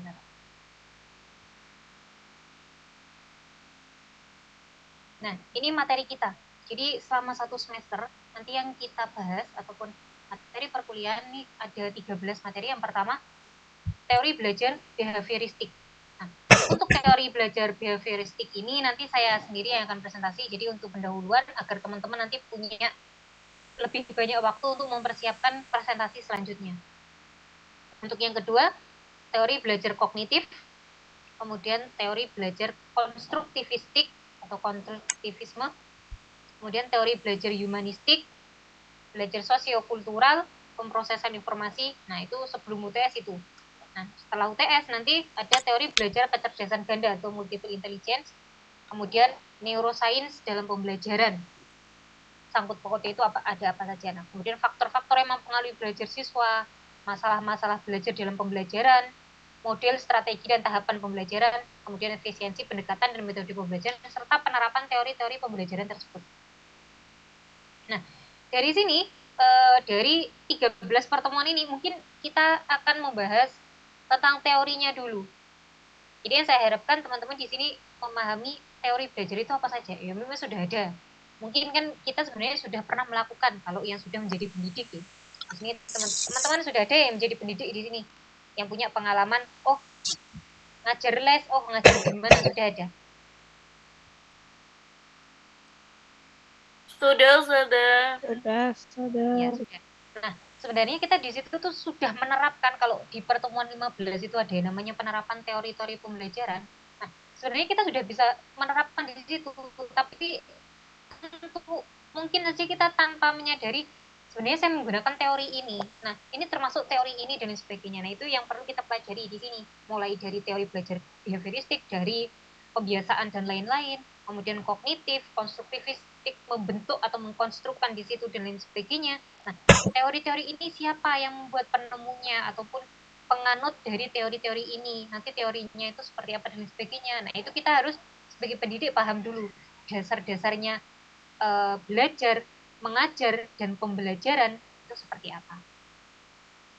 sebentar. Nah, ini materi kita. Jadi selama 1 semester, nanti yang kita bahas ataupun materi perkuliahan ini ada 13 materi. Yang pertama, teori belajar behavioristik. Nah, untuk teori belajar behavioristik ini nanti saya sendiri yang akan presentasi. Jadi untuk pendahuluan agar teman-teman nanti punya lebih banyak waktu untuk mempersiapkan presentasi selanjutnya. Untuk yang kedua, teori belajar kognitif, kemudian teori belajar konstruktivistik atau konstruktivisme, kemudian teori belajar humanistik, belajar sosiokultural, pemrosesan informasi. Nah, itu sebelum UTS itu. Nah, setelah UTS nanti ada teori belajar kecerdasan ganda atau multiple intelligence, kemudian neuroscience dalam pembelajaran. Sangkut pautnya itu ada apa saja. Nah, kemudian faktor-faktor yang mempengaruhi belajar siswa, masalah-masalah belajar dalam pembelajaran, model, strategi, dan tahapan pembelajaran, kemudian efisiensi pendekatan dan metode pembelajaran, serta penerapan teori-teori pembelajaran tersebut. Nah, dari sini, dari 13 pertemuan ini, mungkin kita akan membahas tentang teorinya dulu. Jadi yang saya harapkan teman-teman di sini memahami teori belajar itu apa saja. Ya memang sudah ada. Mungkin kan kita sebenarnya sudah pernah melakukan kalau yang sudah menjadi pendidik ya. Di sini teman-teman sudah ada yang menjadi pendidik di sini. Yang punya pengalaman, oh ngajar les, oh ngajar gimana, sudah ada. Sudah. Ya, sudah. Nah, sebenarnya kita di situ tuh sudah menerapkan kalau di pertemuan 15 itu ada yang namanya penerapan teori-teori pembelajaran. Nah, sebenarnya kita sudah bisa menerapkan di situ, tapi untuk mungkin saja kita tanpa menyadari sebenarnya saya menggunakan teori ini. Nah, ini termasuk teori ini dan sebagainya. Nah, itu yang perlu kita pelajari di sini. Mulai dari teori belajar behavioristik, dari kebiasaan dan lain-lain, kemudian kognitif, konstruktivistik, membentuk atau mengkonstrukkan di situ dan lain sebagainya. Nah, teori-teori ini siapa yang membuat penemunya ataupun penganut dari teori-teori ini? Nanti teorinya itu seperti apa dan sebagainya. Nah, itu kita harus sebagai pendidik paham dulu dasar-dasarnya belajar, mengajar, dan pembelajaran itu seperti apa.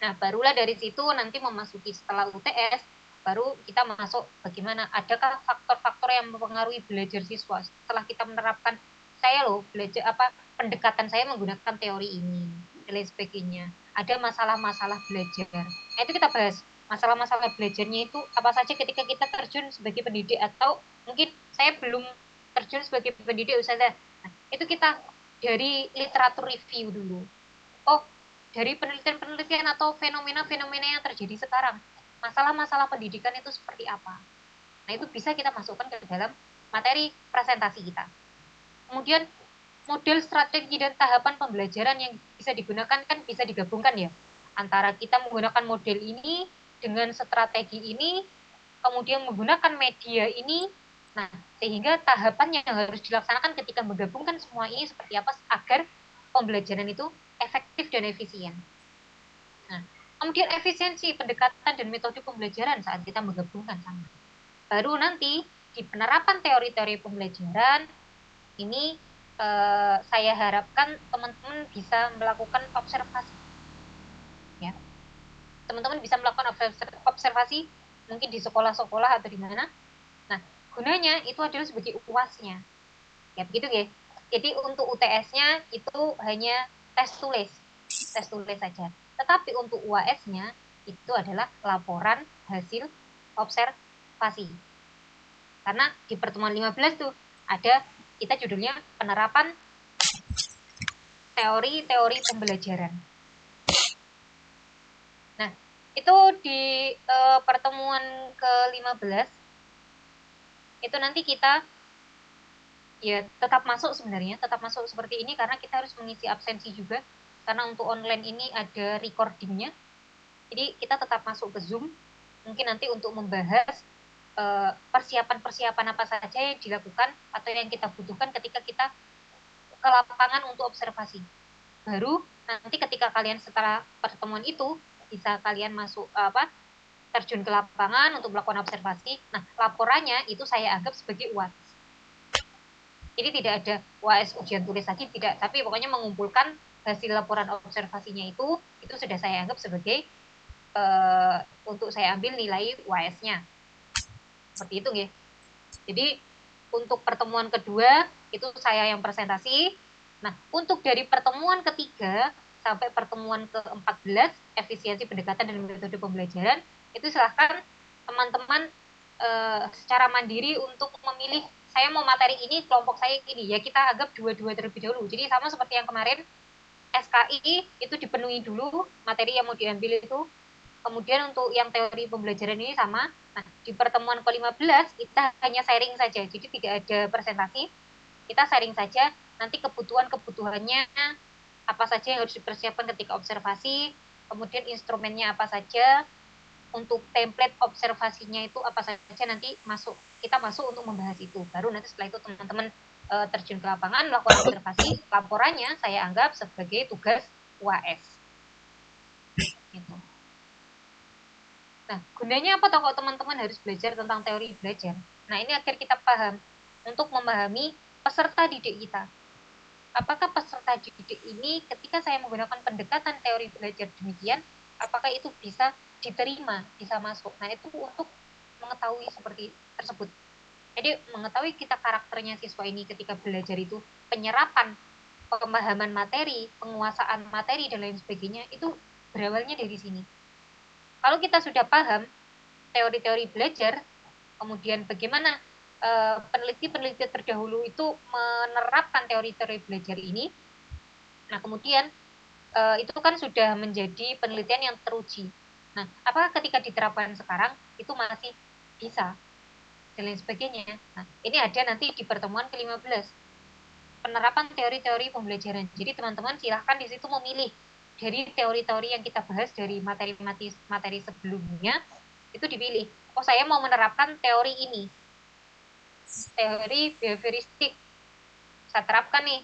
Nah, barulah dari situ nanti memasuki setelah UTS, baru kita masuk bagaimana, adakah faktor-faktor yang mempengaruhi belajar siswa setelah kita menerapkan, saya loh belajar apa pendekatan saya menggunakan teori ini dan lain sebagainya. Ada masalah-masalah belajar. Nah, itu kita bahas masalah-masalah belajarnya itu apa saja ketika kita terjun sebagai pendidik, atau mungkin saya belum terjun sebagai pendidik Ustazah. Nah, itu kita dari literatur review dulu. Oh, dari penelitian-penelitian atau fenomena-fenomena yang terjadi sekarang. Masalah-masalah pendidikan itu seperti apa. Nah, itu bisa kita masukkan ke dalam materi presentasi kita. Kemudian, model strategi dan tahapan pembelajaran yang bisa digunakan kan bisa digabungkan ya. Antara kita menggunakan model ini dengan strategi ini, kemudian menggunakan media ini. Nah, sehingga tahapan yang harus dilaksanakan ketika menggabungkan semua ini seperti apa agar pembelajaran itu efektif dan efisien. Nah, kemudian efisiensi pendekatan dan metode pembelajaran saat kita menggabungkan sama. Baru nanti di penerapan teori-teori pembelajaran ini saya harapkan teman-teman bisa melakukan observasi. Ya, teman-teman bisa melakukan observasi mungkin di sekolah-sekolah atau di mana. Nah, gunanya itu adalah sebagai UAS-nya. Ya, begitu ya. Jadi untuk UTS-nya itu hanya tes tulis saja. Tetapi untuk UAS-nya itu adalah laporan hasil observasi. Karena di pertemuan 15 tuh ada kita judulnya penerapan teori-teori pembelajaran. Nah, itu di pertemuan ke-15 itu nanti kita ya tetap masuk sebenarnya, tetap masuk seperti ini karena kita harus mengisi absensi juga. Karena untuk online ini ada recordingnya. Jadi kita tetap masuk ke Zoom. Mungkin nanti untuk membahas persiapan-persiapan apa saja yang dilakukan atau yang kita butuhkan ketika kita ke lapangan untuk observasi. Baru nanti ketika kalian setelah pertemuan itu bisa kalian masuk terjun ke lapangan untuk melakukan observasi. Nah, laporannya itu saya anggap sebagai UAS. Jadi tidak ada UAS ujian tulis lagi, tidak. Tapi pokoknya mengumpulkan hasil laporan observasinya itu sudah saya anggap sebagai untuk saya ambil nilai UAS-nya. Seperti itu nggih. Jadi untuk pertemuan kedua itu saya yang presentasi. Nah, untuk dari pertemuan ketiga sampai pertemuan ke-14 efisiensi pendekatan dan metode pembelajaran itu silahkan teman-teman secara mandiri untuk memilih saya mau materi ini, kelompok saya ini. Ya kita anggap dua-dua terlebih dahulu. Jadi sama seperti yang kemarin SKI itu dipenuhi dulu materi yang mau diambil itu. Kemudian untuk yang teori pembelajaran ini sama. Nah, di pertemuan ke-15 kita hanya sharing saja. Jadi tidak ada presentasi. Kita sharing saja nanti kebutuhan-kebutuhannya apa saja yang harus dipersiapkan ketika observasi, kemudian instrumennya apa saja, untuk template observasinya itu apa saja nanti kita masuk untuk membahas itu. Baru nanti setelah itu teman-teman terjun ke lapangan melakukan observasi, laporannya saya anggap sebagai tugas UAS. Gitu. Nah, gunanya apa kalau teman-teman harus belajar tentang teori belajar? Nah, ini agar kita paham untuk memahami peserta didik kita. Apakah peserta didik ini ketika saya menggunakan pendekatan teori belajar demikian, apakah itu bisa diterima, bisa masuk? Nah, itu untuk mengetahui seperti tersebut. Jadi, mengetahui kita karakternya siswa ini ketika belajar itu, penyerapan, pemahaman materi, penguasaan materi, dan lain sebagainya, itu berawalnya dari sini. Kalau kita sudah paham teori-teori belajar, kemudian bagaimana peneliti-peneliti terdahulu itu menerapkan teori-teori belajar ini, nah kemudian itu kan sudah menjadi penelitian yang teruji. Nah, apakah ketika diterapkan sekarang itu masih bisa dan lain sebagainya. Nah, ini ada nanti di pertemuan ke-15 penerapan teori-teori pembelajaran. Jadi teman-teman silahkan di situ memilih dari teori-teori yang kita bahas dari materi sebelumnya, itu dipilih. Oh, saya mau menerapkan teori ini. Teori behavioristik. Saya terapkan nih.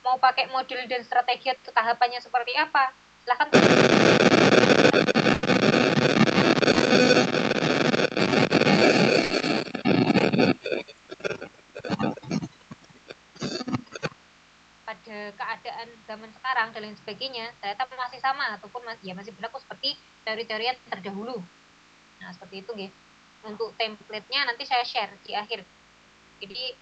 Mau pakai modul dan strategi atau tahapannya seperti apa? Silahkan. Pada keadaan zaman sekarang dan lain sebagainya, ternyata masih sama ataupun masih berlaku seperti teori-teori yang terdahulu. Nah, seperti itu nggih. Untuk template-nya nanti saya share di akhir. Jadi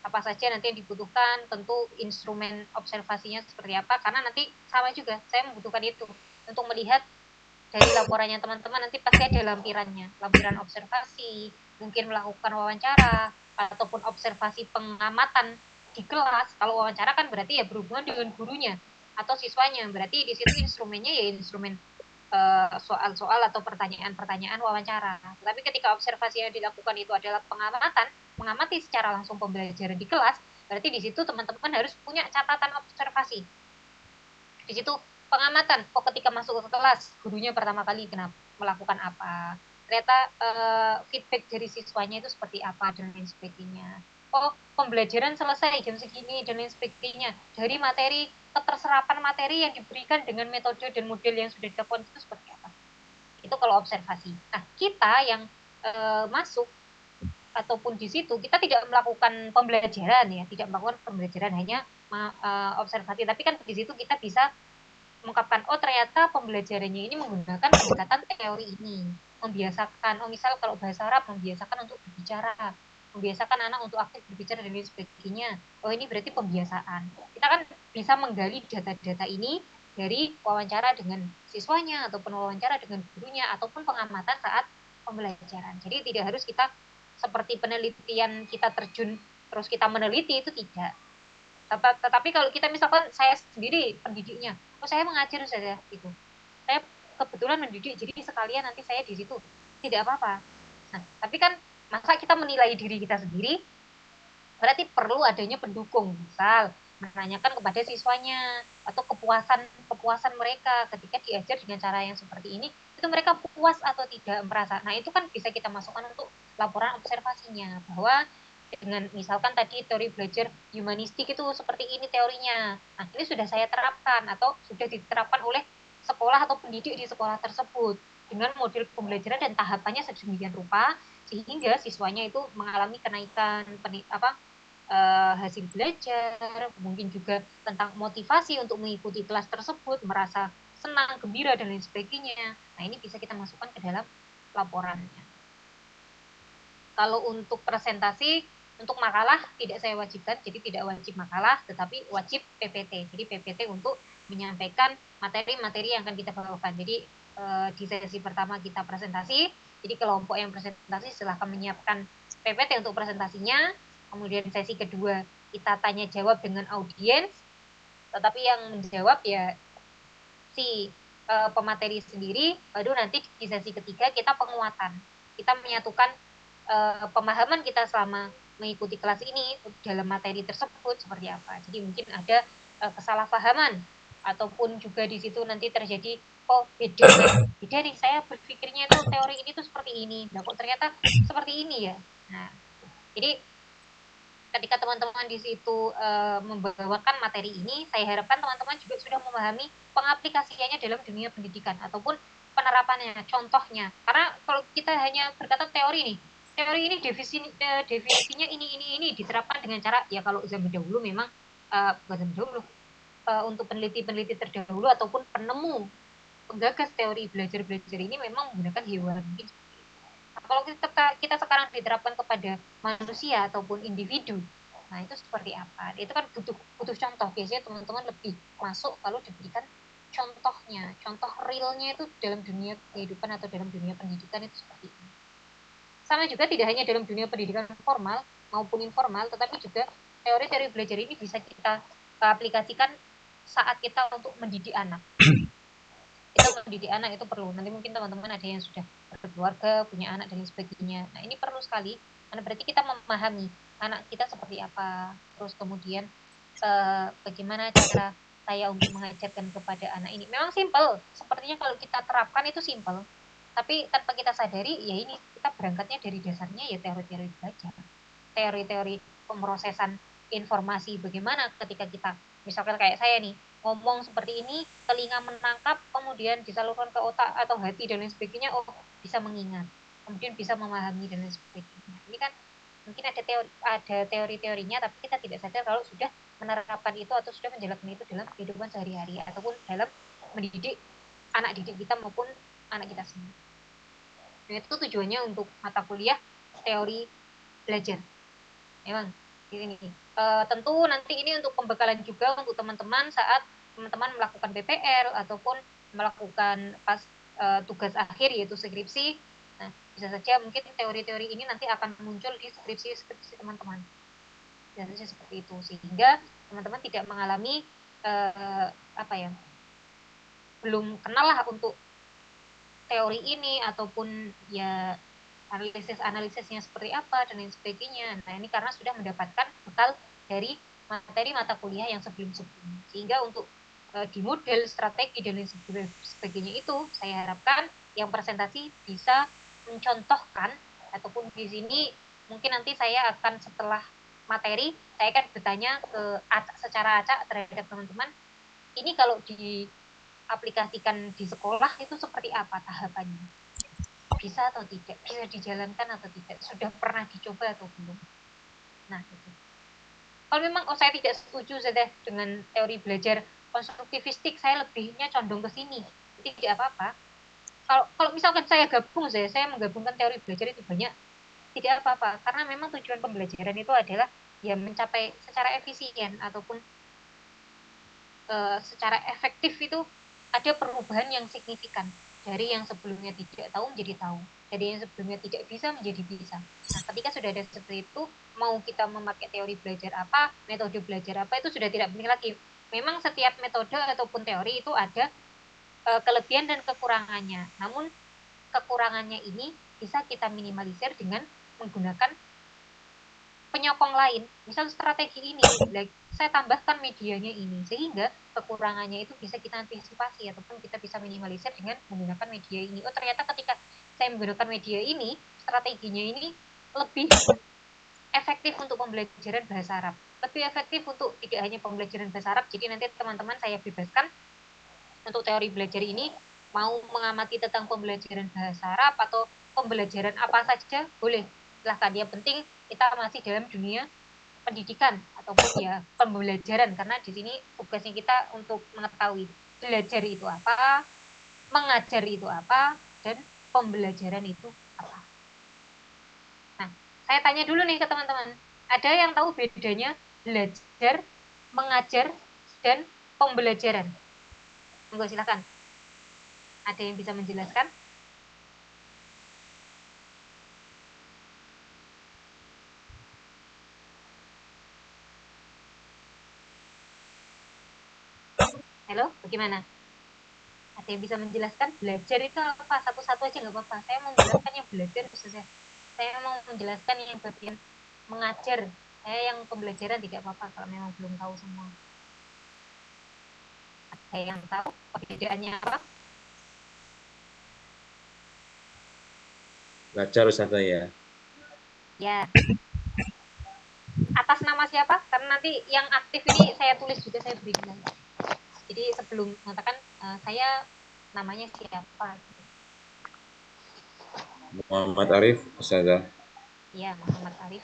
apa saja nanti yang dibutuhkan, tentu instrumen observasinya seperti apa, karena nanti sama juga saya membutuhkan itu untuk melihat dari laporannya teman-teman nanti pasti ada lampirannya, lampiran observasi, mungkin melakukan wawancara ataupun observasi pengamatan di kelas. Kalau wawancara kan berarti ya berhubungan dengan gurunya atau siswanya, berarti di situ instrumennya ya instrumen soal-soal atau pertanyaan-pertanyaan wawancara. Tapi ketika observasi yang dilakukan itu adalah pengamatan, mengamati secara langsung pembelajaran di kelas, berarti di situ teman-teman harus punya catatan observasi. Di situ pengamatan, ketika masuk ke kelas, gurunya pertama kali melakukan apa, ternyata feedback dari siswanya itu seperti apa, dan lain sebagainya. Oh, pembelajaran selesai jam segini, dan lain sebagainya. Dari materi, keterserapan materi yang diberikan dengan metode dan model yang sudah dilakukan itu seperti apa. Itu kalau observasi. Nah, kita yang masuk ataupun di situ kita tidak melakukan pembelajaran ya, tidak melakukan pembelajaran, hanya observasi. Tapi kan di situ kita bisa mengungkapkan, oh ternyata pembelajarannya ini menggunakan pendekatan teori ini, membiasakan, oh misal kalau bahasa Arab membiasakan untuk berbicara, membiasakan anak untuk aktif berbicara dan lain sebagainya. Oh ini berarti pembiasaan. Kita kan bisa menggali data-data ini dari wawancara dengan siswanya ataupun wawancara dengan gurunya ataupun pengamatan saat pembelajaran. Jadi tidak harus kita seperti penelitian kita terjun terus kita meneliti, itu tidak. Tetapi kalau kita misalkan saya sendiri pendidiknya, oh saya mengajar saja gitu, saya kebetulan mendidik, jadi sekalian nanti saya di situ, tidak apa-apa. Nah, tapi kan masa kita menilai diri kita sendiri, berarti perlu adanya pendukung, misal menanyakan kepada siswanya atau kepuasan mereka ketika diajar dengan cara yang seperti ini, itu mereka puas atau tidak merasa. Nah, itu kan bisa kita masukkan untuk laporan observasinya, bahwa dengan misalkan tadi teori belajar humanistik itu seperti ini teorinya. Nah, ini sudah saya terapkan atau sudah diterapkan oleh sekolah atau pendidik di sekolah tersebut dengan model pembelajaran dan tahapannya sedemikian rupa sehingga siswanya itu mengalami kenaikan hasil belajar, mungkin juga tentang motivasi untuk mengikuti kelas tersebut, merasa senang, gembira, dan lain sebagainya. Nah, ini bisa kita masukkan ke dalam laporannya. Kalau untuk presentasi, untuk makalah tidak saya wajibkan, jadi tidak wajib makalah, tetapi wajib PPT. Jadi PPT untuk menyampaikan materi-materi yang akan kita bawakan. Jadi di sesi pertama kita presentasi, jadi kelompok yang presentasi silahkan menyiapkan PPT untuk presentasinya. Kemudian sesi kedua kita tanya jawab dengan audiens, tetapi yang menjawab ya si pemateri sendiri. Baru nanti di sesi ketiga kita penguatan, kita menyatukan pemahaman kita selama mengikuti kelas ini dalam materi tersebut seperti apa. Jadi mungkin ada kesalahpahaman, ataupun juga di situ nanti terjadi beda nih, saya berpikirnya itu teori ini tuh seperti ini, nah kok ternyata seperti ini ya. Nah, jadi ketika teman-teman di situ membawakan materi ini, saya harapkan teman-teman juga sudah memahami pengaplikasiannya dalam dunia pendidikan ataupun penerapannya, contohnya. Karena kalau kita hanya berkata teori nih, teori ini definisinya ini diterapkan dengan cara, ya kalau zaman dahulu memang bukan zaman dahulu, untuk peneliti-peneliti terdahulu ataupun penemu penggagas teori belajar ini memang menggunakan hewan. Mungkin kalau kita sekarang diterapkan kepada manusia ataupun individu, nah itu seperti apa? Itu kan butuh contoh. Biasanya teman-teman lebih masuk kalau diberikan contohnya, contoh realnya itu dalam dunia kehidupan atau dalam dunia pendidikan itu seperti ini. Sama juga tidak hanya dalam dunia pendidikan formal maupun informal, tetapi juga teori-teori belajar ini bisa kita aplikasikan saat kita untuk mendidik anak. Kita mendidik anak itu perlu. Nanti mungkin teman-teman ada yang sudah berkeluarga, punya anak dan sebagainya. Nah, ini perlu sekali, karena berarti kita memahami anak kita seperti apa. Terus kemudian bagaimana cara saya untuk mengajarkan kepada anak ini. Memang simple, sepertinya kalau kita terapkan itu simple. Tapi tanpa kita sadari, ya ini kita berangkatnya dari dasarnya ya teori-teori belajar. Teori-teori pemrosesan informasi, bagaimana ketika kita, misalkan kayak saya nih, ngomong seperti ini, telinga menangkap, kemudian disalurkan ke otak atau hati dan lain sebagainya, oh bisa mengingat, kemudian bisa memahami dan lain sebagainya. Ini kan mungkin ada teori-teorinya, tapi kita tidak sadar kalau sudah menerapkan itu atau sudah menjalankan itu dalam kehidupan sehari-hari ataupun dalam mendidik anak didik kita maupun anak kita sendiri. Nah, itu tujuannya untuk mata kuliah teori belajar. Memang ini tentu nanti ini untuk pembekalan juga untuk teman-teman saat teman-teman melakukan PPL ataupun melakukan pas tugas akhir yaitu skripsi. Nah, bisa saja mungkin teori-teori ini nanti akan muncul di skripsi teman-teman. Bisa saja seperti itu, sehingga teman-teman tidak mengalami belum kenal lah untuk teori ini ataupun ya analisisnya seperti apa dan lain sebagainya. Nah, ini karena sudah mendapatkan bekal dari materi mata kuliah yang sebelum-sebelumnya. Sehingga untuk di model strategi dan lain sebagainya itu saya harapkan yang presentasi bisa mencontohkan, ataupun di sini mungkin nanti saya akan setelah materi saya akan bertanya secara acak terhadap teman-teman, ini kalau diaplikasikan di sekolah itu seperti apa tahapannya, bisa atau tidak, bisa dijalankan atau tidak, sudah pernah dicoba atau belum. Nah, itu. Kalau memang saya tidak setuju saja dengan teori belajar konstruktivistik, saya lebihnya condong ke sini, jadi tidak apa-apa. Kalau misalkan saya menggabungkan teori belajar itu banyak, tidak apa-apa, karena memang tujuan pembelajaran itu adalah ya mencapai secara efisien ataupun secara efektif itu ada perubahan yang signifikan dari yang sebelumnya tidak tahu menjadi tahu, dari yang sebelumnya tidak bisa menjadi bisa. Nah, ketika sudah ada seperti itu, mau kita memakai teori belajar apa, metode belajar apa, itu sudah tidak penting lagi. Memang setiap metode ataupun teori itu ada kelebihan dan kekurangannya. Namun kekurangannya ini bisa kita minimalisir dengan menggunakan penyokong lain. Misal strategi ini, saya tambahkan medianya ini, sehingga kekurangannya itu bisa kita antisipasi ataupun kita bisa minimalisir dengan menggunakan media ini. Oh, ternyata ketika saya menggunakan media ini, strateginya ini lebih efektif untuk pembelajaran bahasa Arab. Lebih efektif untuk tidak hanya pembelajaran bahasa Arab, jadi nanti teman-teman saya bebaskan untuk teori belajar ini, mau mengamati tentang pembelajaran bahasa Arab atau pembelajaran apa saja, boleh. Silahkan, yang penting kita masih dalam dunia pendidikan ataupun ya pembelajaran, karena di sini tugasnya kita untuk mengetahui belajar itu apa, mengajar itu apa, dan pembelajaran itu apa? Nah, saya tanya dulu nih ke teman-teman. Ada yang tahu bedanya belajar, mengajar, dan pembelajaran? Monggo silakan. Ada yang bisa menjelaskan? Halo, bagaimana? Ada yang bisa menjelaskan belajar itu apa? Satu-satu aja nggak apa-apa. Saya mau menjelaskan yang belajar khususnya. Saya mau menjelaskan yang bagian mengajar. Saya yang pembelajaran tidak apa-apa kalau memang belum tahu semua. Ada yang tahu perbedaannya apa? Belajar Ustazah ya. Ya, atas nama siapa? Karena nanti yang aktif ini saya tulis juga, saya beri nama. Jadi sebelum mengatakan saya namanya siapa? Muhammad Arif Ustazah. Ya, Muhammad Arif.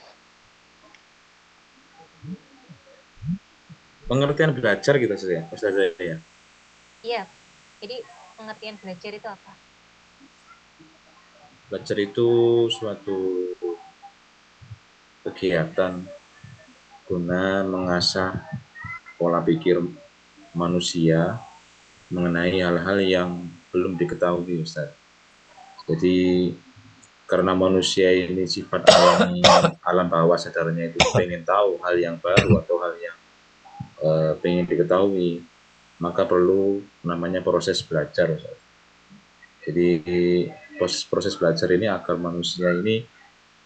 Pengertian belajar gitu Ustazah ya. Iya, jadi pengertian belajar itu apa? Belajar itu suatu kegiatan guna mengasah pola pikir manusia mengenai hal-hal yang belum diketahui Ustaz. Jadi karena manusia ini sifat alam bawah sadarnya itu pengen tahu hal yang baru atau hal yang pengen diketahui, maka perlu namanya proses belajar Ustaz. Jadi proses belajar ini agar manusia ini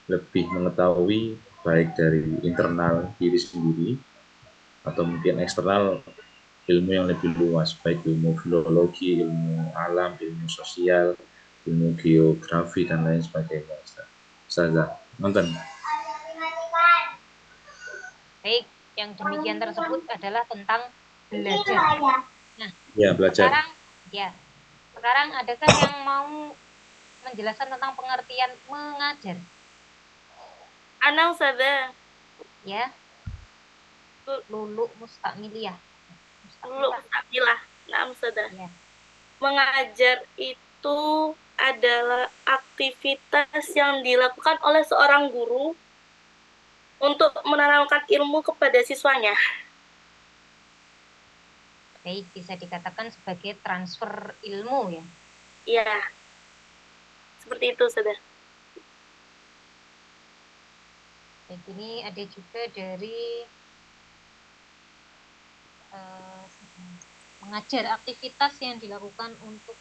lebih mengetahui baik dari internal diri sendiri atau mungkin eksternal ilmu yang lebih luas, baik ilmu filologi, ilmu alam, ilmu sosial, ilmu geografi dan lain sebagainya. Ustazah, nonton. Baik, yang demikian tersebut adalah tentang belajar. Nah, Ya, belajar. sekarang adakah yang mau menjelaskan tentang pengertian mengajar? Ana Ustazah. Ya, Lulu Mustakmiliyah. Lulu Mustakmilah. Nah, Ustazah. Ya. Mengajar itu adalah aktivitas yang dilakukan oleh seorang guru untuk menanamkan ilmu kepada siswanya. Baik, bisa dikatakan sebagai transfer ilmu ya? Iya, seperti itu sudah. Baik, ini ada juga dari mengajar, aktivitas yang dilakukan untuk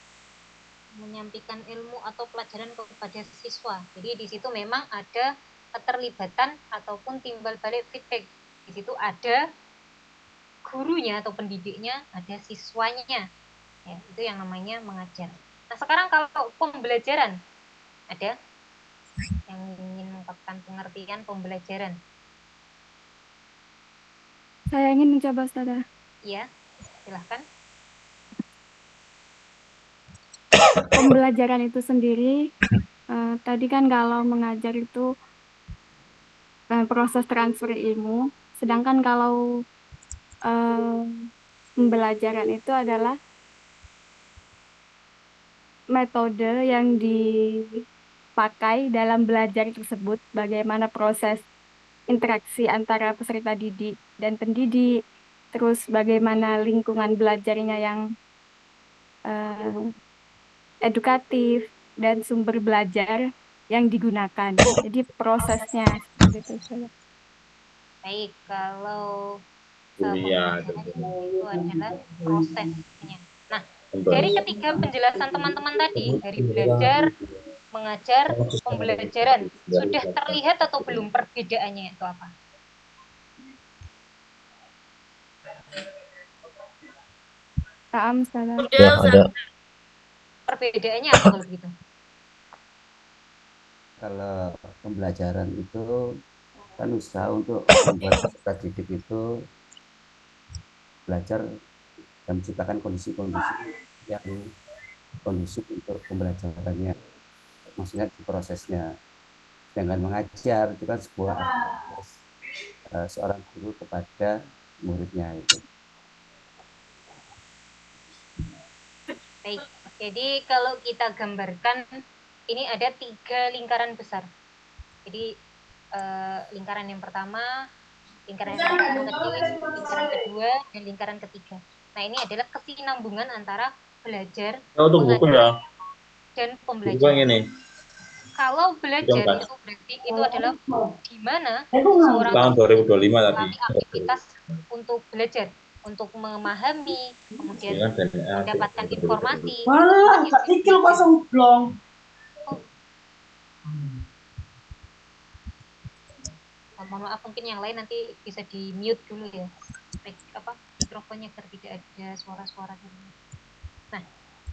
menyampaikan ilmu atau pelajaran kepada siswa. Jadi di situ memang ada keterlibatan ataupun timbal balik feedback. Di situ ada gurunya atau pendidiknya, ada siswanya. Ya, itu yang namanya mengajar. Nah, sekarang kalau pembelajaran, ada yang ingin mengungkapkan pengertian pembelajaran? Saya ingin mencoba, Ustazah. Iya, silahkan. Pembelajaran itu sendiri, tadi kan kalau mengajar itu proses transfer ilmu, sedangkan kalau pembelajaran itu adalah metode yang dipakai dalam belajar tersebut, bagaimana proses interaksi antara peserta didik dan pendidik, terus bagaimana lingkungan belajarnya yang edukatif dan sumber belajar yang digunakan. Jadi prosesnya gitu. Baik, kalau Iya, pembelajaran itu adalah prosesnya. Nah, dari ketiga penjelasan teman-teman tadi, dari belajar, mengajar, pembelajaran, sudah terlihat atau belum perbedaannya itu apa? Paham, Ustazah? Udah, ada. Perbedaannya apa kalau begitu? Kalau pembelajaran itu kan usaha untuk membuat peserta didik itu belajar dan menciptakan kondisi-kondisi yang kondusif untuk pembelajarannya, maksudnya di prosesnya. Dengan mengajar itu kan sebuah aktivitas seorang guru kepada muridnya itu. Baik, jadi kalau kita gambarkan ini ada 3 lingkaran besar. Jadi lingkaran yang pertama, lingkaran yang tadi, lingkaran kedua, dan lingkaran ketiga. Nah, ini adalah kesinambungan antara belajar, Oh, untuk buku mengajar, ya. dan Buku yang pembelajaran. ini. Kalau belajar Mas. itu berarti itu adalah di mana Tahun seorang 2025 tadi. mengalami aktivitas untuk belajar, untuk memahami, kemudian Dengan DNA mendapatkan 2020. informasi. Wah, gak tikil kosong blong. Mohon maaf, mungkin yang lain nanti bisa di mute dulu ya, mikrofonnya agar tidak ada suara-suara dulu. Nah,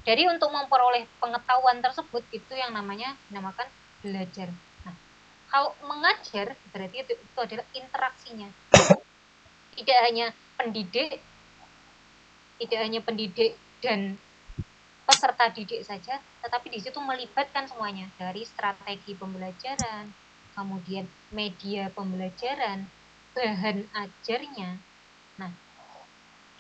jadi untuk memperoleh pengetahuan tersebut itu yang dinamakan belajar. Nah, kalau mengajar berarti itu adalah interaksinya. Tidak hanya pendidik dan peserta didik saja, tetapi di situ melibatkan semuanya, dari strategi pembelajaran, kemudian media pembelajaran, bahan ajarnya. Nah,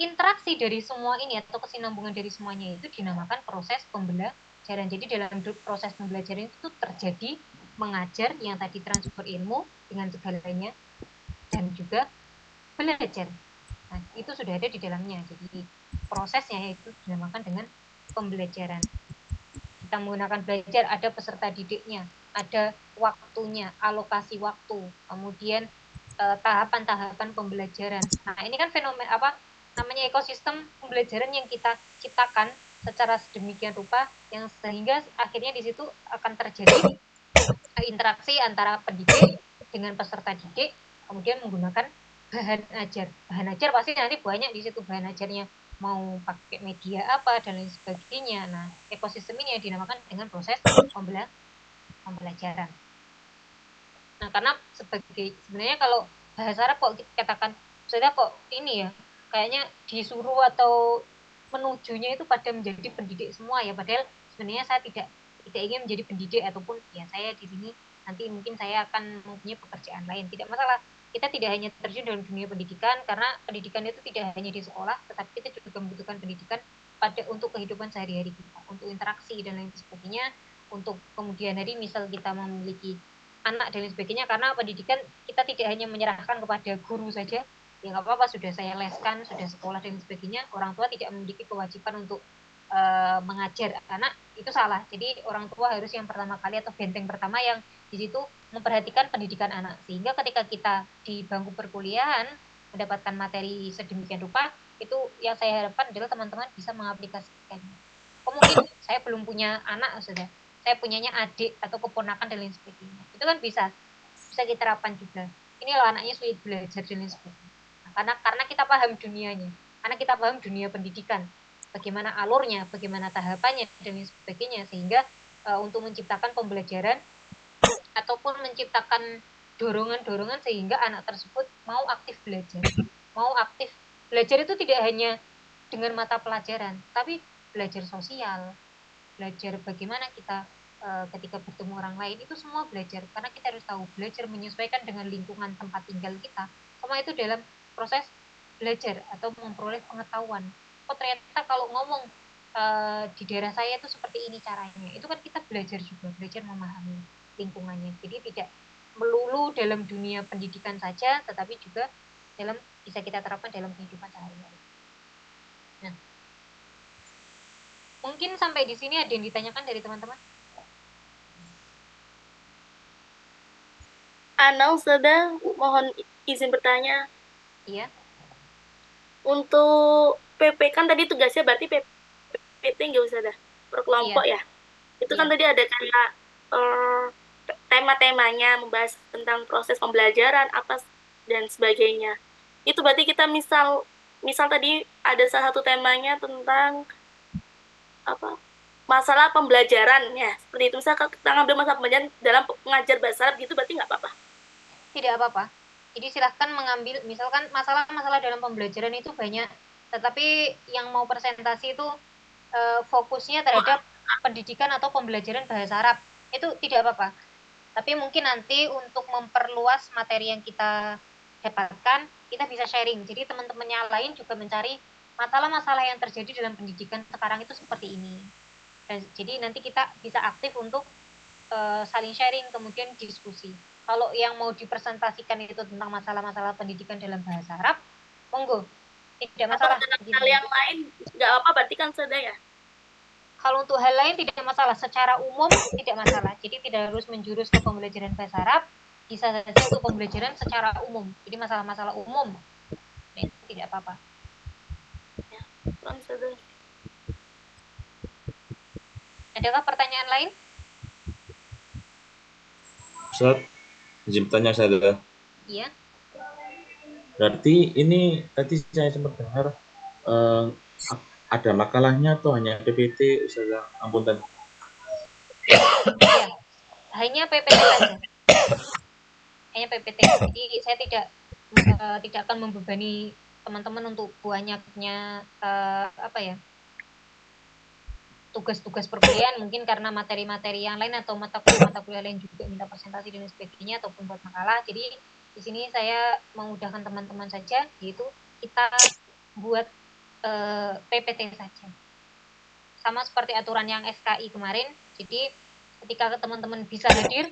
interaksi dari semua ini atau kesinambungan dari semuanya itu dinamakan proses pembelajaran. Jadi dalam proses pembelajaran itu terjadi mengajar yang tadi transfer ilmu dengan segalanya, dan juga belajar. Nah, itu sudah ada di dalamnya. Jadi prosesnya itu dinamakan dengan pembelajaran. Kita menggunakan belajar, ada peserta didiknya, ada waktunya, alokasi waktu, kemudian tahapan-tahapan pembelajaran. Nah, ini kan fenomena namanya ekosistem pembelajaran yang kita ciptakan secara sedemikian rupa yang sehingga akhirnya di situ akan terjadi interaksi antara pendidik dengan peserta didik, kemudian menggunakan bahan ajar. Bahan ajar pasti nanti banyak di situ bahan ajarnya, mau pakai media apa dan lain sebagainya. Nah, ekosistem ini yang dinamakan dengan proses pembelajaran. Nah, karena sebenarnya kalau bahasa Arab kok katakan, saya kok ini ya, kayaknya disuruh atau menujunya itu pada menjadi pendidik semua ya, padahal sebenarnya saya tidak ingin menjadi pendidik, ataupun ya saya di sini nanti mungkin saya akan mempunyai pekerjaan lain, tidak masalah. Kita tidak hanya terjun dalam dunia pendidikan, karena pendidikan itu tidak hanya di sekolah, tetapi kita juga membutuhkan pendidikan untuk kehidupan sehari-hari kita, untuk interaksi dan lain sebagainya, untuk kemudian hari misal kita memiliki anak dan lain sebagainya, karena pendidikan kita tidak hanya menyerahkan kepada guru saja, ya nggak apa-apa, sudah saya leskan, sudah sekolah dan sebagainya, orang tua tidak memiliki kewajiban untuk mengajar anak, itu salah. Jadi orang tua harus yang pertama kali atau benteng pertama yang di situ memperhatikan pendidikan anak, sehingga ketika kita di bangku perkuliahan mendapatkan materi sedemikian rupa, itu yang saya harapkan adalah teman-teman bisa mengaplikasikannya. Mungkin saya belum punya anak, sudah saya punyanya adik atau keponakan dan lain sebagainya, itu kan bisa kita terapkan juga. Ini loh anaknya sulit belajar dan lain sebagainya. Nah, karena kita paham dunianya, karena kita paham dunia pendidikan, bagaimana alurnya, bagaimana tahapannya dan lain sebagainya, sehingga untuk menciptakan pembelajaran ataupun menciptakan dorongan-dorongan sehingga anak tersebut mau aktif belajar. Mau aktif belajar itu tidak hanya dengan mata pelajaran, tapi belajar sosial, belajar bagaimana kita ketika bertemu orang lain, itu semua belajar, karena kita harus tahu belajar menyesuaikan dengan lingkungan tempat tinggal kita, semua itu dalam proses belajar atau memperoleh pengetahuan. Oh, ternyata kalau ngomong di daerah saya itu seperti ini caranya, itu kan kita belajar juga, belajar memahami lingkungannya. Jadi tidak melulu dalam dunia pendidikan saja, tetapi juga bisa kita terapkan dalam kehidupan sehari-hari. Nah, mungkin sampai di sini ada yang ditanyakan dari teman-teman? Anau sedang mohon izin bertanya. Iya. Untuk PP kan tadi tugasnya berarti PPT nggak usah dah, per kelompok ya. Itu kan tadi ada kayak tema-temanya, membahas tentang proses pembelajaran apa dan sebagainya. Itu berarti kita misal tadi ada salah satu temanya tentang masalah pembelajaran ya, seperti itu. Misal kita ngambil masalah pembelajaran dalam mengajar bahasa Arab gitu, berarti nggak apa-apa? Tidak apa-apa. Jadi silahkan mengambil, misalkan masalah-masalah dalam pembelajaran itu banyak, tetapi yang mau presentasi itu fokusnya terhadap pendidikan atau pembelajaran bahasa Arab, itu tidak apa-apa. Tapi mungkin nanti untuk memperluas materi yang kita dapatkan, kita bisa sharing. Jadi teman-temannya lain juga mencari masalah-masalah yang terjadi dalam pendidikan sekarang itu seperti ini. Dan jadi nanti kita bisa aktif untuk saling sharing, kemudian diskusi. Kalau yang mau dipresentasikan itu tentang masalah-masalah pendidikan dalam bahasa Arab, monggo, tidak masalah. Atau hal yang lain nggak apa berarti kan sudah ya? Kalau untuk hal lain tidak masalah, secara umum tidak masalah. Jadi tidak harus menjurus ke pembelajaran bahasa Arab, bisa saja untuk pembelajaran secara umum. Jadi masalah-masalah umum, nah, itu tidak apa-apa. Ya, sudah. Adakah pertanyaan lain? Ustaz, izin bertanya saya. Iya. Berarti ini tadi saya sempat dengar ada makalahnya atau hanya PPT, Ustazah? Ampun tadi. Ya, hanya PPT saja. Hanya PPT. Jadi saya tidak akan membebani teman-teman untuk banyaknya tugas-tugas perkuliahan, mungkin karena materi-materi yang lain atau mata kuliah lain juga minta presentasi dan sebagainya ataupun buat makalah. Jadi di sini saya memudahkan teman-teman saja, yaitu kita buat PPT saja. Sama seperti aturan yang SKI kemarin. Jadi ketika teman-teman bisa hadir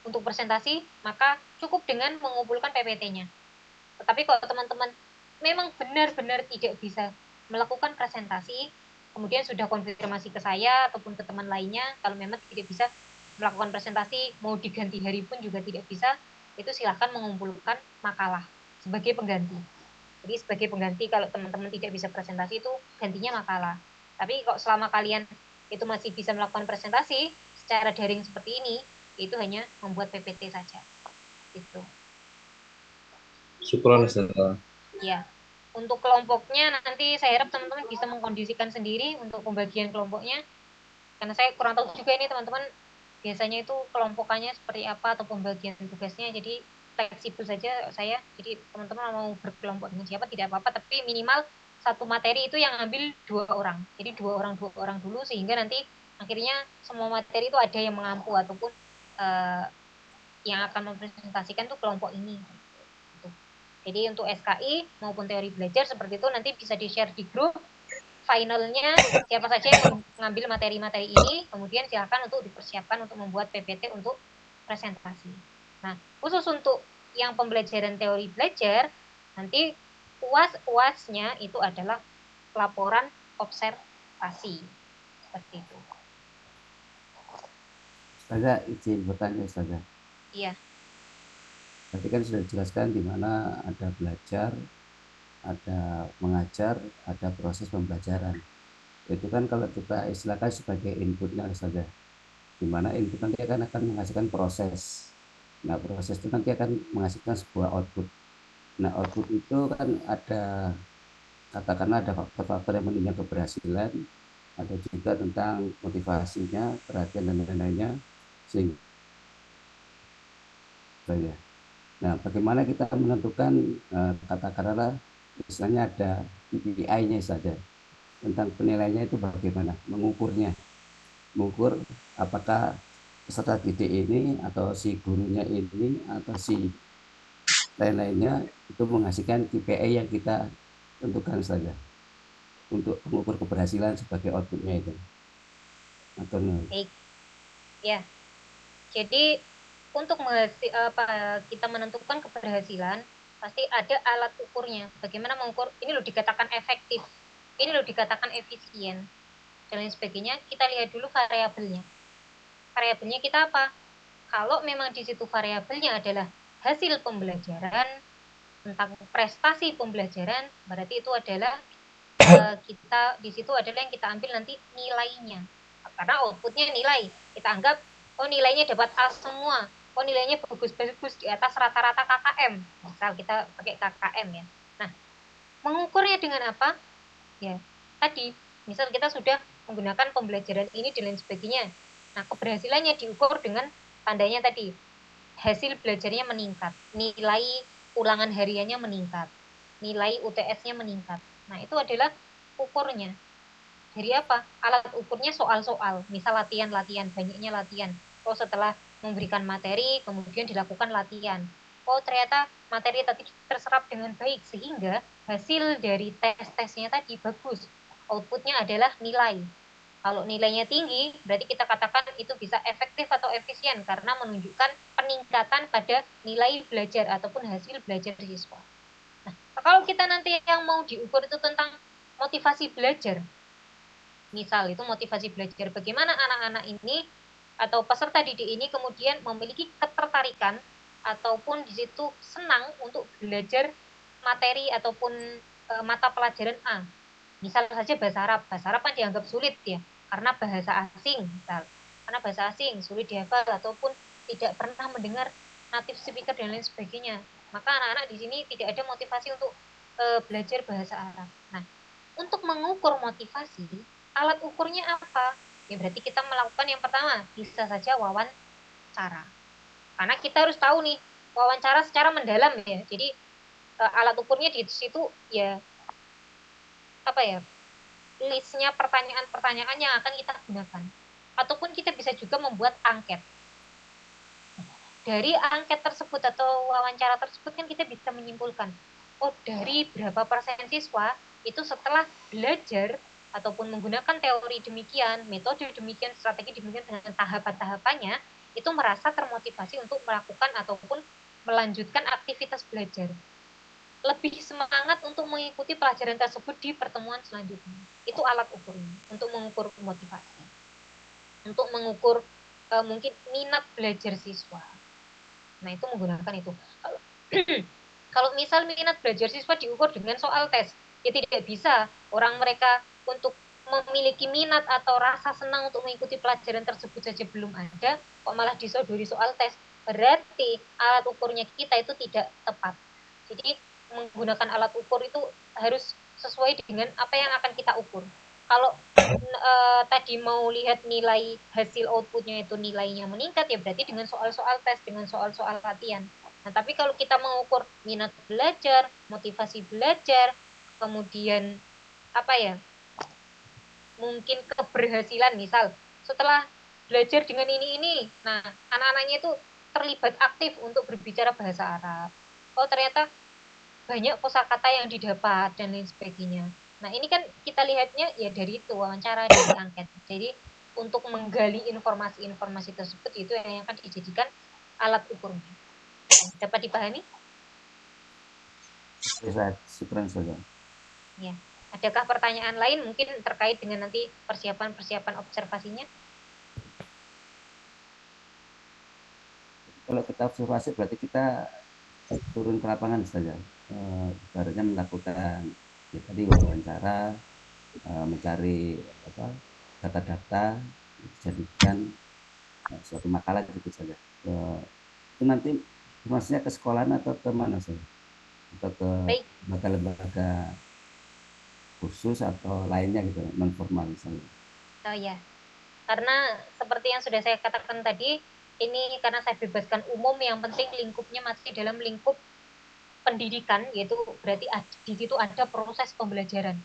untuk presentasi, maka cukup dengan mengumpulkan PPT-nya. Tetapi kalau teman-teman memang benar-benar tidak bisa melakukan presentasi, kemudian sudah konfirmasi ke saya ataupun ke teman lainnya, kalau memang tidak bisa melakukan presentasi, mau diganti hari pun juga tidak bisa, itu silahkan mengumpulkan makalah sebagai pengganti. Jadi sebagai pengganti kalau teman-teman tidak bisa presentasi, itu gantinya makalah. Tapi kalau selama kalian itu masih bisa melakukan presentasi secara daring seperti ini, itu hanya membuat PPT saja. Gitu. Syukron, Ustazah. Ya. Untuk kelompoknya nanti saya harap teman-teman bisa mengkondisikan sendiri untuk pembagian kelompoknya. Karena saya kurang tahu juga ini teman-teman biasanya itu kelompokannya seperti apa atau pembagian tugasnya. Jadi fleksibel saja saya. Jadi teman-teman mau berkelompok dengan siapa tidak apa-apa, tapi minimal satu materi itu yang ambil 2 orang. Jadi 2 orang dulu, sehingga nanti akhirnya semua materi itu ada yang mengampu ataupun yang akan mempresentasikan tuh kelompok ini. Jadi untuk SKI maupun teori belajar seperti itu nanti bisa di-share di grup. Finalnya siapa saja yang mengambil materi-materi ini, kemudian silakan untuk dipersiapkan untuk membuat PPT untuk presentasi. Nah, khusus untuk yang pembelajaran teori belajar, nanti UAS-UASnya itu adalah laporan observasi. Seperti itu. Ustazah, izin bertanya, Ustazah. Iya. Tadi kan sudah dijelaskan di mana ada belajar, ada mengajar, ada proses pembelajaran. Itu kan kalau kita istilahkan sebagai inputnya, Ustazah. Di mana input nanti akan menghasilkan proses. Nah, proses itu nanti akan menghasilkan sebuah output. Nah, output itu kan ada, katakanlah ada faktor-faktor yang menunjang keberhasilan, ada juga tentang motivasinya, perhatian dan lain-lainnya, sehingga ya. Nah, bagaimana kita menentukan katakanlah misalnya ada KPI-nya saja tentang penilaiannya itu bagaimana mengukurnya, mengukur apakah peserta didik ini atau si gurunya ini atau si lain-lainnya itu menghasilkan KPI yang kita tentukan saja untuk mengukur keberhasilan sebagai outputnya itu. Atau Baik. Ya. Jadi untuk kita menentukan keberhasilan, pasti ada alat ukurnya. Bagaimana mengukur, ini loh dikatakan efektif, ini loh dikatakan efisien, dan lain sebagainya. Kita lihat dulu variabelnya. Variabelnya kita apa? Kalau memang di situ variabelnya adalah hasil pembelajaran, tentang prestasi pembelajaran, berarti itu adalah kita di situ adalah yang kita ambil nanti nilainya. Karena outputnya nilai. Kita anggap, oh nilainya dapat A semua, oh nilainya bagus-bagus di atas rata-rata KKM. Misal kita pakai KKM ya. Nah, mengukurnya dengan apa? Ya, tadi, misal kita sudah menggunakan pembelajaran ini dan lain sebagainya. Nah, keberhasilannya diukur dengan tandanya tadi. Hasil belajarnya meningkat, nilai ulangan hariannya meningkat, nilai UTS-nya meningkat. Nah, itu adalah ukurnya. Dari apa? Alat ukurnya soal-soal, misal latihan-latihan, banyaknya latihan. Oh, setelah memberikan materi, kemudian dilakukan latihan. Oh, ternyata materi tadi terserap dengan baik, sehingga hasil dari tes-tesnya tadi bagus. Outputnya adalah nilai. Kalau nilainya tinggi, berarti kita katakan itu bisa efektif atau efisien karena menunjukkan peningkatan pada nilai belajar ataupun hasil belajar siswa. Nah, kalau kita nanti yang mau diukur itu tentang motivasi belajar, misal itu motivasi belajar, bagaimana anak-anak ini atau peserta didik ini kemudian memiliki ketertarikan ataupun di situ senang untuk belajar materi ataupun mata pelajaran A. Misal saja bahasa Arab kan dianggap sulit ya, karena bahasa asing misal. Karena bahasa asing sulit dihafal ataupun tidak pernah mendengar native speaker dan lain sebagainya. Maka anak-anak di sini tidak ada motivasi untuk belajar bahasa Arab. Nah, untuk mengukur motivasi, alat ukurnya apa? Ya berarti kita melakukan yang pertama, bisa saja wawancara. Karena kita harus tahu nih, wawancara secara mendalam ya. Jadi alat ukurnya di situ ya apa ya, listnya pertanyaan-pertanyaan yang akan kita gunakan. Ataupun kita bisa juga membuat angket. Dari angket tersebut atau wawancara tersebut kan kita bisa menyimpulkan, oh dari berapa persen siswa itu setelah belajar ataupun menggunakan teori demikian, metode demikian, strategi demikian dengan tahapan-tahapannya, itu merasa termotivasi untuk melakukan ataupun melanjutkan aktivitas belajar. Lebih semangat untuk mengikuti pelajaran tersebut di pertemuan selanjutnya. Itu alat ukurnya untuk mengukur motivasi. Untuk mengukur mungkin minat belajar siswa. Nah, itu menggunakan itu. Kalau misal minat belajar siswa diukur dengan soal tes, ya tidak bisa orang mereka untuk memiliki minat atau rasa senang untuk mengikuti pelajaran tersebut saja belum ada, kok malah disodori soal tes. Berarti alat ukurnya kita itu tidak tepat. Jadi menggunakan alat ukur itu harus sesuai dengan apa yang akan kita ukur. Kalau tadi mau lihat nilai hasil outputnya itu nilainya meningkat, ya berarti dengan soal-soal tes, dengan soal-soal latihan. Nah, tapi kalau kita mengukur minat belajar, motivasi belajar, kemudian apa ya, mungkin keberhasilan, misal setelah belajar dengan ini, nah anak-anaknya itu terlibat aktif untuk berbicara bahasa Arab. Oh ternyata banyak kosakata yang didapat dan lain sebagainya. Nah ini kan kita lihatnya ya dari itu wawancara, dari angket. Jadi untuk menggali informasi-informasi tersebut itu yang akan dijadikan alat ukurnya. Dapat dipahami? Bisa, syukran saja. Ya. Adakah pertanyaan lain mungkin terkait dengan nanti persiapan observasinya? Kalau kita observasi berarti kita turun ke lapangan saja, ibaratnya melakukan ya, tadi wawancara, mencari data-data, dijadikan suatu makalah gitu saja. Itu nanti informasinya ke sekolahan atau ke mana saja? Atau ke lembaga-lembaga khusus atau lainnya gitu, non formal misalnya. Oh ya, karena seperti yang sudah saya katakan tadi, ini karena saya bebaskan umum, yang penting lingkupnya masih dalam lingkup pendidikan, yaitu berarti di situ ada proses pembelajaran.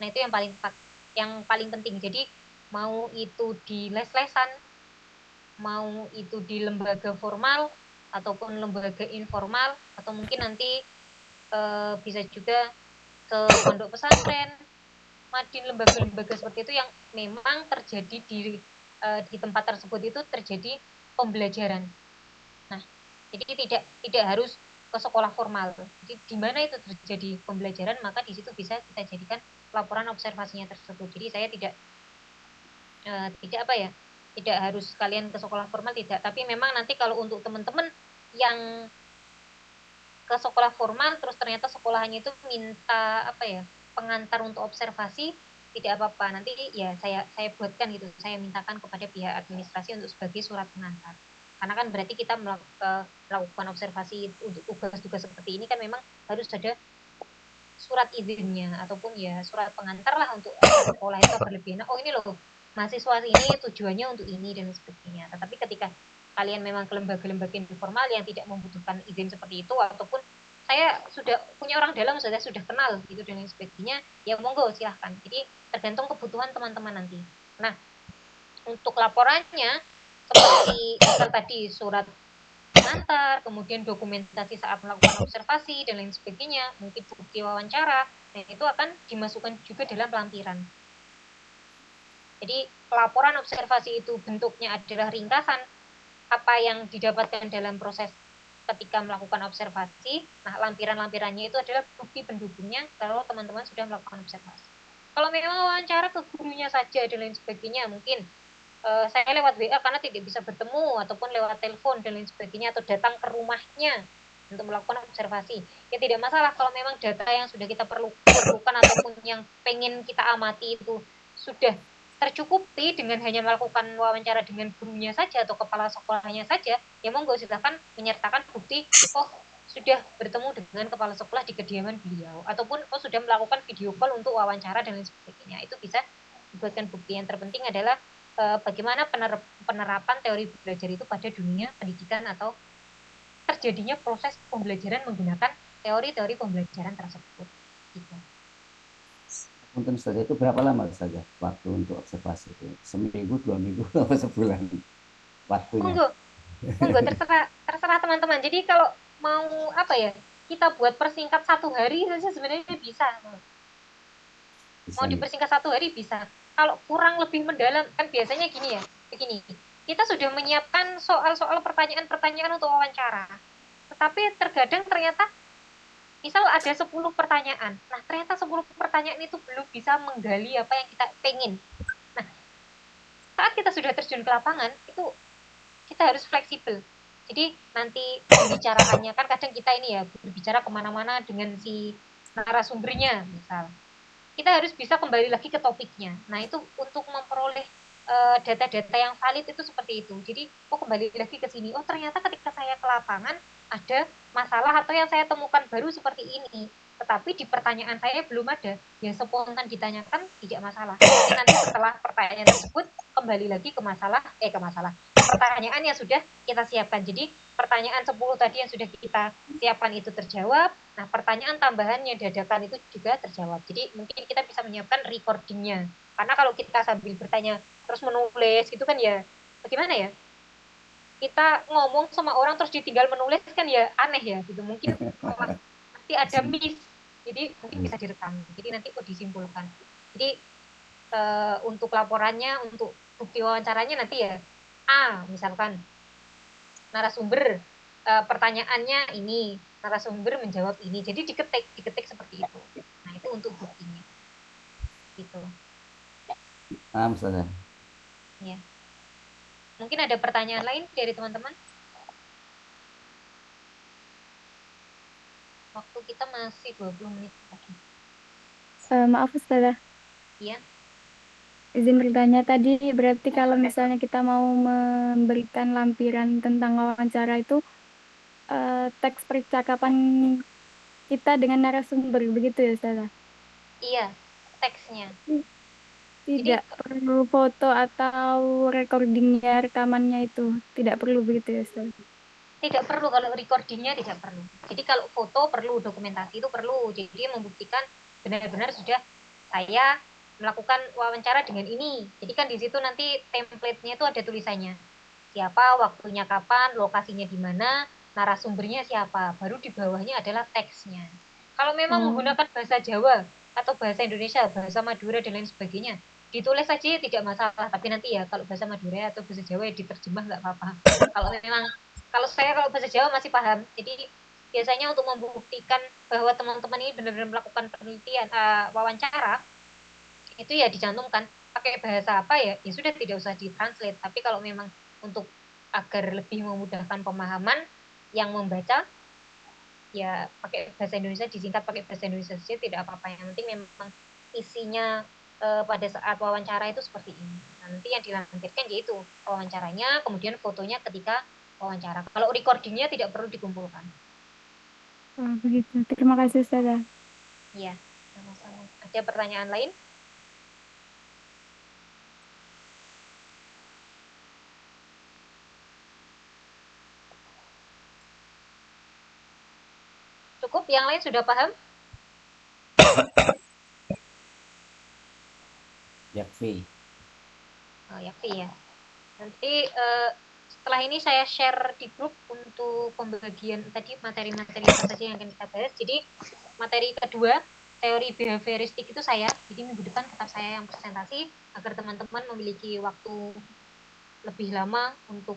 Nah itu yang paling penting. Jadi mau itu di les-lesan, mau itu di lembaga formal ataupun lembaga informal, atau mungkin nanti bisa juga ke pondok pesantren, madin, lembaga-lembaga seperti itu yang memang terjadi di tempat tersebut itu terjadi pembelajaran. Nah, jadi tidak harus ke sekolah formal. Jadi di mana itu terjadi pembelajaran, maka di situ bisa kita jadikan laporan observasinya tersebut. Jadi saya tidak tidak harus kalian ke sekolah formal, tidak. Tapi memang nanti kalau untuk teman-teman yang ke sekolah formal terus ternyata sekolahannya itu minta pengantar untuk observasi, tidak apa-apa, nanti ya saya buatkan gitu, saya mintakan kepada pihak administrasi untuk sebagai surat pengantar. Karena kan berarti kita melakukan observasi untuk tugas-tugas seperti ini kan memang harus ada surat izinnya ataupun ya surat pengantar lah untuk sekolah itu berlebihan. Oh ini loh mahasiswa ini tujuannya untuk ini dan sebagainya. Tetapi ketika kalian memang ke lembaga-lembaga informal yang tidak membutuhkan izin seperti itu, ataupun saya sudah punya orang dalam, sudah kenal gitu dan lain sebagainya, ya monggo silahkan. Jadi tergantung kebutuhan teman-teman nanti. Nah, untuk laporannya seperti misal tadi surat pengantar, kemudian dokumentasi saat melakukan observasi dan lain sebagainya, mungkin bukti wawancara, dan itu akan dimasukkan juga dalam lampiran. Jadi laporan observasi itu bentuknya adalah ringkasan apa yang didapatkan dalam proses ketika melakukan observasi. Nah, lampiran-lampirannya itu adalah bukti pendukungnya kalau teman-teman sudah melakukan observasi. Kalau memang wawancara ke gurunya saja dan lain sebagainya, mungkin saya lewat WA karena tidak bisa bertemu, ataupun lewat telepon dan lain sebagainya, atau datang ke rumahnya untuk melakukan observasi. Ya tidak masalah kalau memang data yang sudah kita perlukan ataupun yang pengen kita amati itu sudah tercukupi dengan hanya melakukan wawancara dengan gurunya saja atau kepala sekolahnya saja, ya monggo silakan menyertakan bukti, oh sudah bertemu dengan kepala sekolah di kediaman beliau, ataupun oh sudah melakukan video call untuk wawancara dan lain sebagainya. Itu bisa dibuatkan bukti. Yang terpenting adalah bagaimana penerapan teori belajar itu pada dunia pendidikan atau terjadinya proses pembelajaran menggunakan teori-teori pembelajaran tersebut. Gitu. Untuk Ustaz, itu berapa lama saja waktu untuk observasi itu? Seminggu, 2 minggu, atau sebulan waktunya? Monggo terserah teman-teman. Jadi kalau mau apa ya, kita buat persingkat 1 hari saja sebenarnya bisa. Mau dipersingkat 1 hari bisa. Kalau kurang lebih mendalam, kan biasanya gini ya, begini. Kita sudah menyiapkan soal-soal pertanyaan-pertanyaan untuk wawancara. Tetapi terkadang ternyata misal ada 10 pertanyaan. Nah, ternyata 10 pertanyaan itu belum bisa menggali apa yang kita pengen. Nah, saat kita sudah terjun ke lapangan, itu kita harus fleksibel. Jadi nanti pembicaraannya, kan kadang kita ini ya berbicara kemana-mana dengan si narasumbernya, misal. Kita harus bisa kembali lagi ke topiknya. Nah, itu untuk memperoleh data-data yang valid itu seperti itu. Jadi, oh kembali lagi ke sini. Oh, ternyata ketika saya ke lapangan, ada masalah atau yang saya temukan baru seperti ini. Tetapi di pertanyaan saya belum ada. Ya spontan ditanyakan tidak masalah. Jadi nanti setelah pertanyaan tersebut kembali lagi ke masalah. Pertanyaan yang sudah kita siapkan. Jadi pertanyaan 10 tadi yang sudah kita siapkan itu terjawab. Nah, pertanyaan tambahan yang dadakan itu juga terjawab. Jadi mungkin kita bisa menyiapkan recordingnya. Karena kalau kita sambil bertanya terus menulis gitu kan ya bagaimana ya? Kita ngomong sama orang terus ditinggal menulis kan ya aneh ya gitu. Mungkin nanti ada miss. Jadi mungkin bisa direkam. Jadi nanti disimpulkan. Jadi untuk laporannya, untuk bukti wawancaranya nanti ya misalkan narasumber pertanyaannya ini, narasumber menjawab ini. Jadi diketik seperti itu. Nah, itu untuk buktinya. Gitu. Ustaz. Ya. Mungkin ada pertanyaan lain dari teman-teman? Waktu kita masih 20 menit lagi. Maaf Ustazah. Iya. Izin bertanya tadi, berarti kalau misalnya kita mau memberikan lampiran tentang wawancara itu, teks percakapan kita dengan narasumber, begitu ya Ustazah? Iya, teksnya. Tidak perlu foto atau recordingnya, rekamannya itu. Tidak perlu begitu ya Ustazah? Tidak perlu, kalau recordingnya tidak perlu. Jadi kalau foto perlu, dokumentasi itu perlu. Jadi membuktikan benar-benar sudah saya melakukan wawancara dengan ini. Jadi kan di situ nanti template-nya itu ada tulisannya. Siapa, waktunya kapan, lokasinya di mana, narasumbernya siapa. Baru di bawahnya adalah teksnya. Kalau memang menggunakan bahasa Jawa atau bahasa Indonesia, bahasa Madura dan lain sebagainya, ditulis saja tidak masalah. Tapi nanti ya kalau bahasa Madura atau bahasa Jawa ya diterjemah nggak apa-apa. Kalau saya bahasa Jawa masih paham. Jadi biasanya untuk membuktikan bahwa teman-teman ini benar-benar melakukan penelitian wawancara, itu ya dicantumkan pakai bahasa apa ya sudah tidak usah ditranslate. Tapi kalau memang untuk agar lebih memudahkan pemahaman yang membaca, ya pakai bahasa Indonesia, disingkat pakai bahasa Indonesia saja, tidak apa-apa. Yang penting memang isinya pada saat wawancara itu seperti ini. Nanti yang dilampirkan yaitu wawancaranya, kemudian fotonya ketika wawancara. Kalau recordingnya tidak perlu dikumpulkan. Begitu. Terima kasih Ustazah. Iya, sama-sama. Ada pertanyaan lain? Cukup? Yang lain sudah paham? Yakfi. Oh, Yakfi ya. Nanti setelah ini saya share di grup untuk pembagian tadi materi-materi apa saja yang akan kita bahas. Jadi materi kedua teori behavioristik itu saya, jadi minggu depan tetap saya yang presentasi agar teman-teman memiliki waktu lebih lama untuk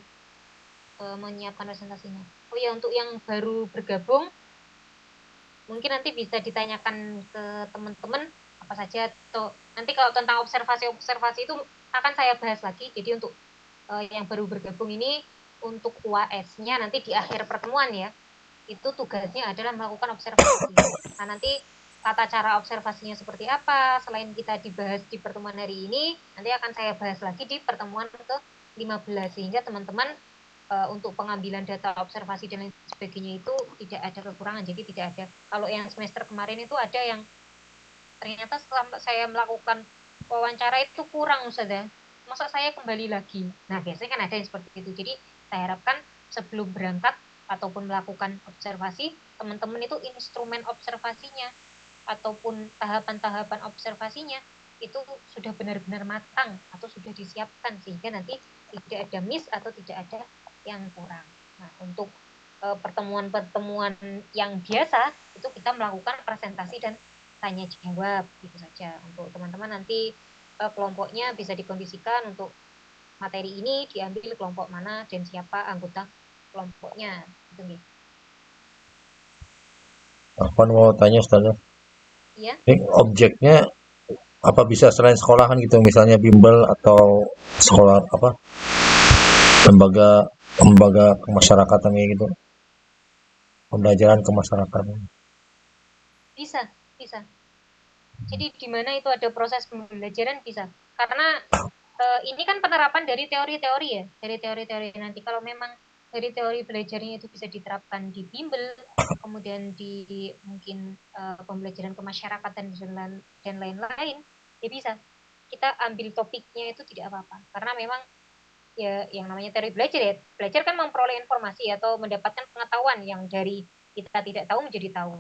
menyiapkan presentasinya. Oh ya, untuk yang baru bergabung mungkin nanti bisa ditanyakan ke teman-teman apa saja, atau nanti kalau tentang observasi itu akan saya bahas lagi. Jadi untuk yang baru bergabung ini, untuk UAS-nya nanti di akhir pertemuan ya, itu tugasnya adalah melakukan observasi. Nah, nanti tata cara observasinya seperti apa, selain kita dibahas di pertemuan hari ini, nanti akan saya bahas lagi di pertemuan ke-15, sehingga teman-teman untuk pengambilan data observasi dan lain sebagainya itu tidak ada kekurangan. Jadi tidak ada, kalau yang semester kemarin itu ada yang ternyata setelah saya melakukan wawancara itu kurang, Ustaz ya, masa saya kembali lagi. Nah, biasanya kan ada yang seperti itu. Jadi saya harapkan sebelum berangkat ataupun melakukan observasi, teman-teman itu instrumen observasinya ataupun tahapan-tahapan observasinya itu sudah benar-benar matang atau sudah disiapkan, sehingga nanti tidak ada miss atau tidak ada yang kurang. Nah, untuk pertemuan-pertemuan yang biasa itu kita melakukan presentasi dan tanya jawab gitu saja. Untuk teman-teman nanti kelompoknya bisa dikondisikan untuk materi ini diambil kelompok mana dan siapa anggota kelompoknya gitu. Apa mau tanya Ustaz? Iya. Ini objeknya apa bisa selain sekolahan gitu, misalnya bimbel atau sekolah apa lembaga lembaga kemasyarakatan kayak gitu, pembelajaran kemasyarakatan. Bisa. Jadi di mana itu ada proses pembelajaran bisa. Karena ini kan penerapan dari teori-teori ya, dari teori-teori. Nanti kalau memang dari teori belajarnya itu bisa diterapkan di bimbel, kemudian di mungkin pembelajaran kemasyarakatan dan lain-lain, ya bisa. Kita ambil topiknya itu tidak apa-apa. Karena memang ya yang namanya teori belajar ya, belajar kan memperoleh informasi atau mendapatkan pengetahuan yang dari kita tidak tahu menjadi tahu.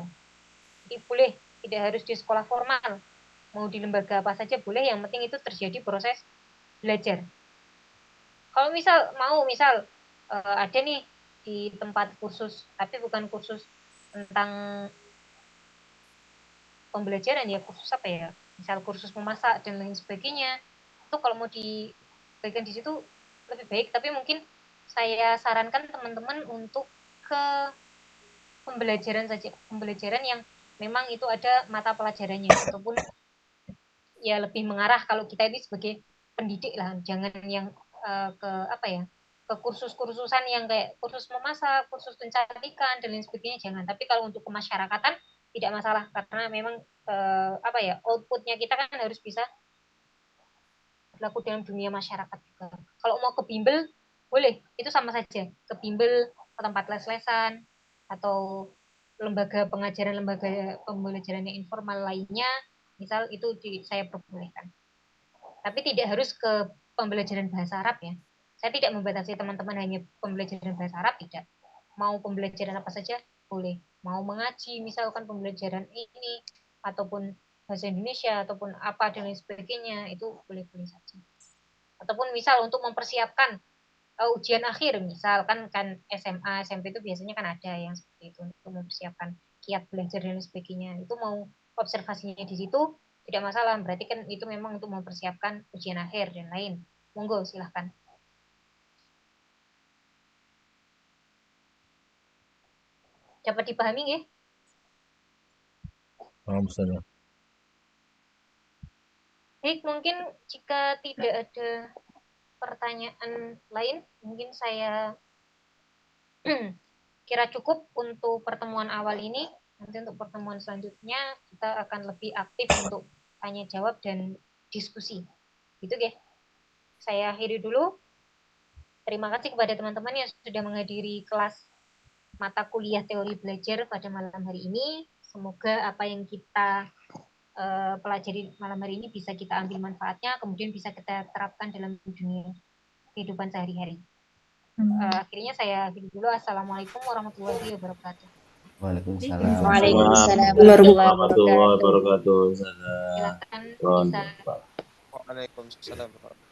Jadi boleh tidak harus di sekolah formal, mau di lembaga apa saja boleh, yang penting itu terjadi proses belajar. Kalau misal ada nih di tempat kursus, tapi bukan kursus tentang pembelajaran ya, kursus apa ya, misal kursus memasak dan lain sebagainya, itu kalau mau dibagikan di situ lebih baik, tapi mungkin saya sarankan teman-teman untuk ke pembelajaran saja, pembelajaran yang memang itu ada mata pelajarannya, ataupun ya lebih mengarah kalau kita ini sebagai pendidik lah, jangan yang ke apa ya, ke kursus-kursusan yang kayak kursus memasak, kursus kecantikan dan lain sebagainya, jangan. Tapi kalau untuk kemasyarakatan tidak masalah, karena memang apa ya, outputnya kita kan harus bisa berlaku dalam dunia masyarakat juga. Kalau mau ke bimbel boleh, itu sama saja, ke bimbel, ke tempat les-lesan atau lembaga pengajaran, lembaga pembelajaran yang informal lainnya, misal itu saya perbolehkan. Tapi tidak harus ke pembelajaran bahasa Arab ya. Saya tidak membatasi teman-teman hanya pembelajaran bahasa Arab, tidak. Mau pembelajaran apa saja boleh. Mau mengaji misalkan pembelajaran ini, ataupun bahasa Indonesia, ataupun apa dan lain sebagainya, itu boleh-boleh saja. Ataupun misal untuk mempersiapkan ujian akhir, misalkan kan SMA, SMP itu biasanya kan ada yang seperti itu untuk mempersiapkan kiat belajar dan sebagainya. Itu mau observasinya di situ tidak masalah, berarti kan itu memang untuk mempersiapkan ujian akhir dan lain. Monggo silahkan. Dapat dipahami nggih? Misalnya. Baik, mungkin jika tidak ada pertanyaan lain, mungkin saya kira cukup untuk pertemuan awal ini. Nanti untuk pertemuan selanjutnya kita akan lebih aktif untuk tanya jawab dan diskusi. Gitu ya. Saya akhiri dulu. Terima kasih kepada teman-teman yang sudah menghadiri kelas mata kuliah teori belajar pada malam hari ini. Semoga apa yang kita pelajari malam hari ini bisa kita ambil manfaatnya, kemudian bisa kita terapkan dalam dunia kehidupan sehari-hari. Akhirnya saya akhiri dulu. Assalamualaikum warahmatullahi wabarakatuh. Waalaikumsalam. Waalaikumsalam warahmatullahi wabarakatuh. Silakan bisa. Waalaikumsalam. Waalaikumsalam.